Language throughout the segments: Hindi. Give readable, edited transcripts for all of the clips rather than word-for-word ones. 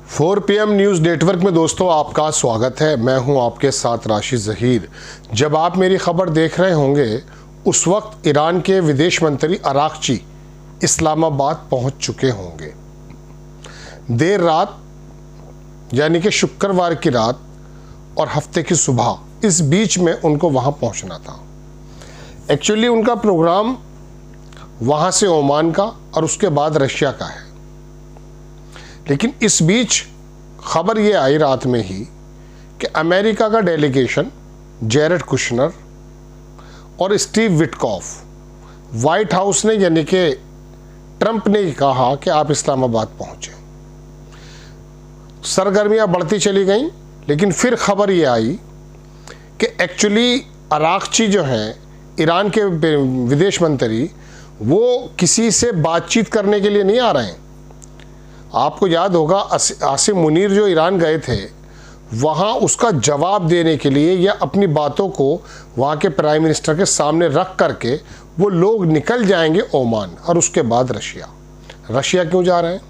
4 PM न्यूज़ नेटवर्क में दोस्तों आपका स्वागत है। मैं हूं आपके साथ राशिद ज़हीर। जब आप मेरी खबर देख रहे होंगे उस वक्त ईरान के विदेश मंत्री अरागची इस्लामाबाद पहुंच चुके होंगे। देर रात यानी कि शुक्रवार की रात और हफ्ते की सुबह, इस बीच में उनको वहां पहुंचना था। एक्चुअली उनका प्रोग्राम वहां से ओमान का और उसके बाद रशिया का है, लेकिन इस बीच खबर ये आई रात में ही कि अमेरिका का डेलीगेशन जेरेड कुशनर और स्टीव विटकॉफ, वाइट हाउस ने यानी कि ट्रंप ने कहा कि आप इस्लामाबाद पहुंचे। सरगर्मियां बढ़ती चली गईं, लेकिन फिर खबर ये आई कि एक्चुअली अरागची जो हैं ईरान के विदेश मंत्री, वो किसी से बातचीत करने के लिए नहीं आ रहे हैं। आपको याद होगा आसिम मुनीर जो ईरान गए थे, वहाँ उसका जवाब देने के लिए या अपनी बातों को वहाँ के प्राइम मिनिस्टर के सामने रख करके वो लोग निकल जाएंगे ओमान और उसके बाद रशिया क्यों जा रहे हैं?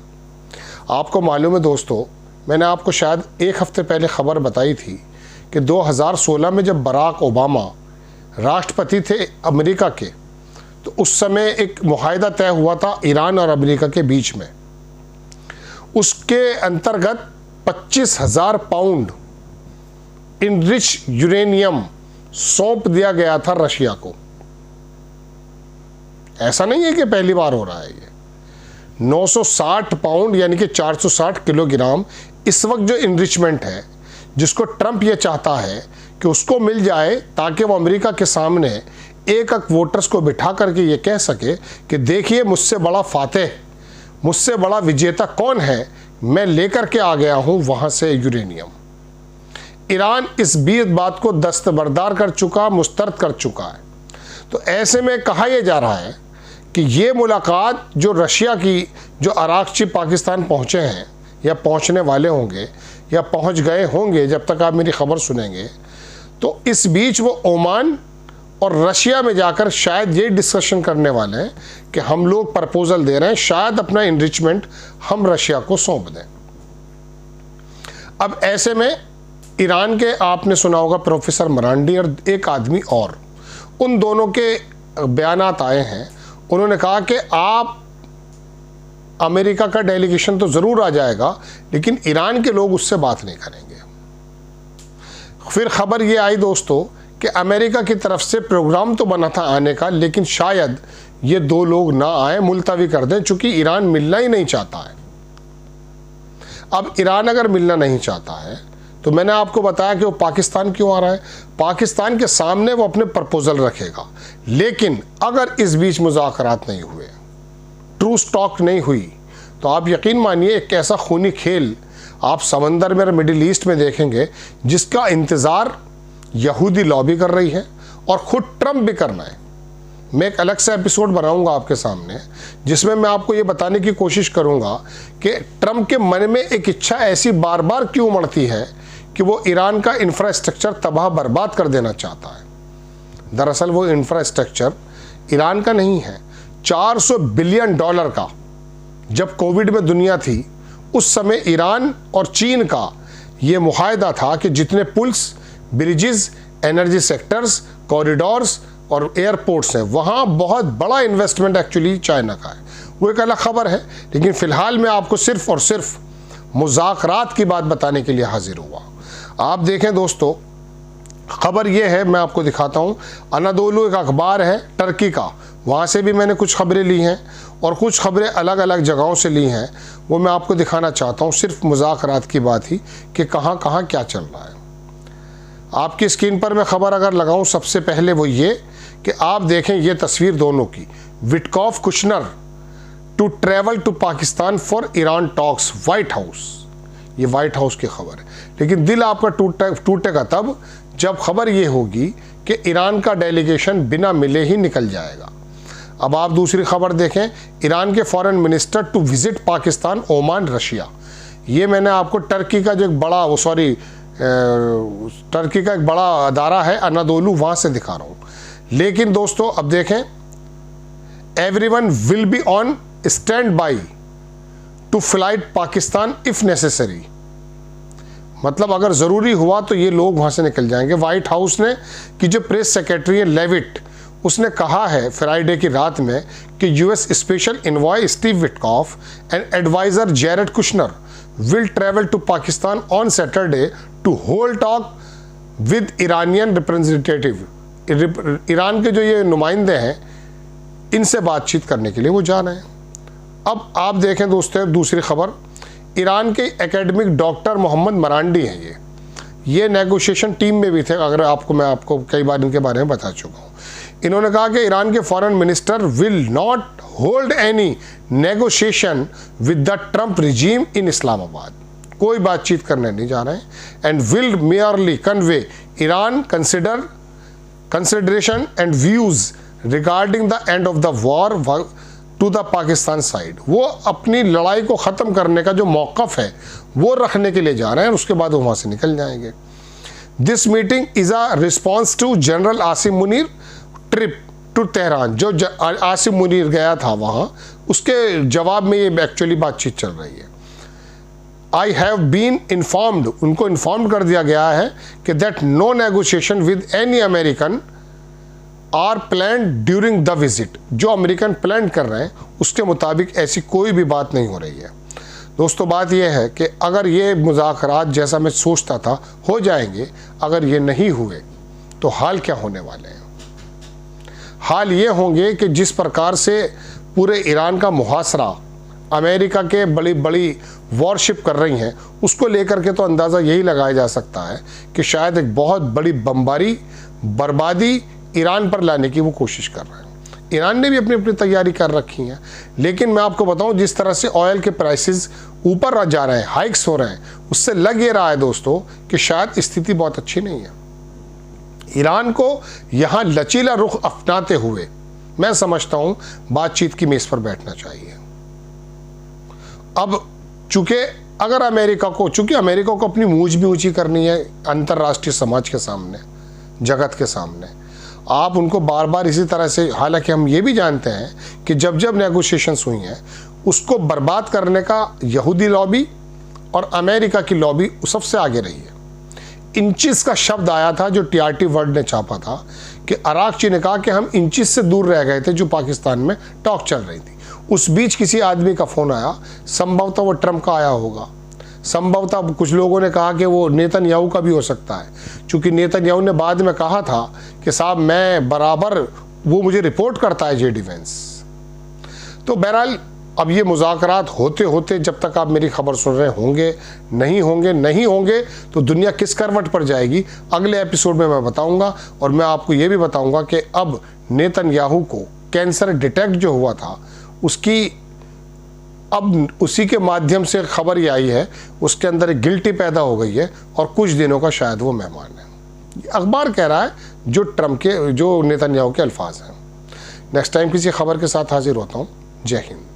आपको मालूम है दोस्तों, मैंने आपको शायद एक हफ्ते पहले खबर बताई थी कि 2016 में जब बराक ओबामा राष्ट्रपति थे अमेरिका के, तो उस समय एक मुआहदा तय हुआ था ईरान और अमेरिका के बीच में। उसके अंतर्गत 25,000 पाउंड इनरिच यूरेनियम सौंप दिया गया था रशिया को। ऐसा नहीं है कि पहली बार हो रहा है। ये 960 पाउंड यानी कि 460 किलोग्राम इस वक्त जो इनरिचमेंट है, जिसको ट्रंप ये चाहता है कि उसको मिल जाए, ताकि वो अमेरिका के सामने एक वोटर्स को बिठा करके ये कह सके कि देखिए मुझसे बड़ा फातेह, मुझसे बड़ा विजेता कौन है, मैं लेकर के आ गया हूं वहां से यूरेनियम। ईरान इस बात को दस्तबरदार कर चुका, मुस्तरद कर चुका है। तो ऐसे में कहा यह जा रहा है कि ये मुलाकात जो रशिया की, जो अरागची पाकिस्तान पहुंचे हैं या पहुंचने वाले होंगे या पहुंच गए होंगे, जब तक आप मेरी खबर सुनेंगे, तो इस बीच वो ओमान और रशिया में जाकर शायद ये डिस्कशन करने वाले हैं कि हम लोग प्रपोजल दे रहे हैं, शायद अपना इनरिचमेंट हम रशिया को सौंप दें। अब ऐसे में ईरान के, आपने सुना होगा, प्रोफेसर मरांडी और एक आदमी और, उन दोनों के बयानात आए हैं। उन्होंने कहा कि आप, अमेरिका का डेलीगेशन तो ज़रूर आ जाएगा, लेकिन ईरान के लोग उससे बात नहीं करेंगे। फिर खबर ये आई दोस्तों कि अमेरिका की तरफ से प्रोग्राम तो बना था आने का, लेकिन शायद ये दो लोग ना आए, मुलतवी कर दें, चूंकि ईरान मिलना ही नहीं चाहता है। अब ईरान अगर मिलना नहीं चाहता है तो मैंने आपको बताया कि वो पाकिस्तान क्यों आ रहा है। पाकिस्तान के सामने वो अपने प्रपोजल रखेगा, लेकिन अगर इस बीच मुज़ाकरात नहीं हुए, ट्रू स्टॉक नहीं हुई, तो आप यकीन मानिए एक ऐसा खूनी खेल आप समंदर में, मिडिल ईस्ट में देखेंगे, जिसका इंतज़ार यहूदी लॉबी कर रही है और ख़ुद ट्रंप भी करना है। मैं एक अलग सा एपिसोड बनाऊंगा आपके सामने, जिसमें मैं आपको ये बताने की कोशिश करूंगा कि ट्रंप के मन में एक इच्छा ऐसी बार बार क्यों उमड़ती है कि वो ईरान का इंफ्रास्ट्रक्चर तबाह बर्बाद कर देना चाहता है। दरअसल वो इंफ्रास्ट्रक्चर ईरान का नहीं है, $400 बिलियन का जब कोविड में दुनिया थी, उस समय ईरान और चीन का ये मुआहदा था कि जितने पुल्स, ब्रिजेस, एनर्जी सेक्टर्स, कॉरिडोर्स और एयरपोर्ट्स हैं, वहाँ बहुत बड़ा इन्वेस्टमेंट एक्चुअली चाइना का है। वो एक अलग खबर है, लेकिन फ़िलहाल मैं आपको सिर्फ़ और सिर्फ मुज़ाकरात की बात बताने के लिए हाजिर हुआ। आप देखें दोस्तों, खबर ये है, मैं आपको दिखाता हूँ। अनादोलू एक अखबार है टर्की का, वहाँ से भी मैंने कुछ खबरें ली हैं और कुछ खबरें अलग अलग जगहों से ली हैं। वो मैं आपको दिखाना चाहता हूँ, सिर्फ मुज़ाकरात की बात ही कि कहाँ कहाँ क्या चल रहा है। आपकी स्क्रीन पर मैं खबर अगर लगाऊं, सबसे पहले वो ये कि आप देखें ये तस्वीर दोनों की, Witkoff Kushner to travel to Pakistan for Iran talks, White House. ये वाइट हाउस की खबर है, लेकिन दिल आपका टूटेगा तब जब खबर ये होगी कि ईरान का डेलीगेशन बिना मिले ही निकल जाएगा। अब आप दूसरी खबर देखें, ईरान के foreign minister to visit Pakistan, Oman, Russia. ये मैंने आपको टर्की का जो एक बड़ा, टर्की का एक बड़ा अदारा है अनादोलू, वहाँ से दिखा रहा हूँ। लेकिन दोस्तों अब देखें, everyone will be on stand by two flight Pakistan if necessary, मतलब अगर ज़रूरी हुआ तो ये लोग वहाँ से निकल जाएंगे। वाइट हाउस ने की जो प्रेस सेक्रेटरी है लेविट, उसने कहा है फ्राइडे की रात में कि US special envoy Steve Witkoff and adviser Jared Kushner will travel to Pakistan on Saturday to hold talk with Iranian representative. Iran के जो ये नुमाइंदे हैं इनसे बातचीत करने के लिए वो जा रहे हैं। अब आप देखें दोस्तों दूसरी खबर, ईरान के एकेडमिक डॉक्टर मोहम्मद मरांडी हैं, ये नेगोशिएशन टीम में भी थे। अगर मैं आपको कई बार इनके बारे में बता चुका हूँ। इन्होंने कहा कि ईरान के foreign minister will not hold any negotiation with the Trump regime in Islamabad, कोई बातचीत करने नहीं जा रहे हैं। And will merely convey Iran consideration and views regarding the end of the war to the Pakistan side, वो अपनी लड़ाई को ख़त्म करने का जो मौक़िफ़ है वो रखने के लिए जा रहे हैं और उसके बाद वो वहाँ से निकल जाएंगे। This meeting is a response to general Asim Munir trip to Tehran, जो आसिम मुनीर गया था वहाँ, उसके जवाब में ये एक्चुअली बातचीत चल रही है। आई हैव बीन इन्फॉर्म्ड, उनको इन्फॉर्म कर दिया गया है कि that no negotiation with any American are plan during the visit, जो अमेरिकन प्लान कर रहे हैं उसके मुताबिक ऐसी कोई भी बात नहीं हो रही है। दोस्तों बात यह है कि अगर ये मुज़ाकरात जैसा मैं सोचता था हो जाएंगे, अगर ये नहीं हुए तो हाल क्या होने वाले हैं? हाल ये होंगे कि जिस प्रकार से पूरे ईरान का मुहासरा अमेरिका के बड़ी बड़ी वॉरशिप कर रही हैं, उसको लेकर के तो अंदाज़ा यही लगाया जा सकता है कि शायद एक बहुत बड़ी बमबारी बर्बादी ईरान पर लाने की वो कोशिश कर रहे हैं। ईरान ने भी अपनी अपनी तैयारी कर रखी है, लेकिन मैं आपको बताऊं जिस तरह से ऑयल के प्राइसेस ऊपर जा रहे हैं, हाइक्स हो रहे हैं, उससे लग ये रहा है दोस्तों कि शायद स्थिति बहुत अच्छी नहीं है। ईरान को यहाँ लचीला रुख अपनाते हुए मैं समझता हूँ बातचीत की मेज़ पर बैठना चाहिए। अब चूँकि अमेरिका को अपनी मूंछ भी ऊँची करनी है अंतर्राष्ट्रीय समाज के सामने, जगत के सामने, आप उनको बार बार इसी तरह से, हालांकि हम ये भी जानते हैं कि जब जब नेगोशिएशंस हुई हैं उसको बर्बाद करने का यहूदी लॉबी और अमेरिका की लॉबी सबसे आगे रही है। इंचिस का शब्द आया था जो टीआरटी वर्ल्ड ने छापा था कि अराक़ची ने कहा कि हम इंचिस से दूर रह गए थे जो पाकिस्तान में टॉक चल रही थी। उस बीच किसी आदमी का फ़ोन आया, संभवतः वो ट्रंप का आया होगा, संभवतः कुछ लोगों ने कहा कि वो नेतन्याहू का भी हो सकता है, क्योंकि नेतन्याहू ने बाद में कहा था कि साहब मैं बराबर, वो मुझे रिपोर्ट करता है जे डिफेंस। तो बहरहाल अब ये मुज़ाकरात होते होते जब तक आप मेरी खबर सुन रहे होंगे नहीं होंगे तो दुनिया किस करवट पर जाएगी, अगले एपिसोड में मैं बताऊंगा। और मैं आपको ये भी बताऊंगा कि अब नेतन्याहू को कैंसर डिटेक्ट जो हुआ था उसकी अब उसी के माध्यम से खबर ये आई है, उसके अंदर एक गिल्टी पैदा हो गई है और कुछ दिनों का शायद वो मेहमान है। अखबार कह रहा है जो नेतन्याहू के अल्फाज हैं। नेक्स्ट टाइम किसी खबर के साथ हाजिर होता हूँ। जय हिंद।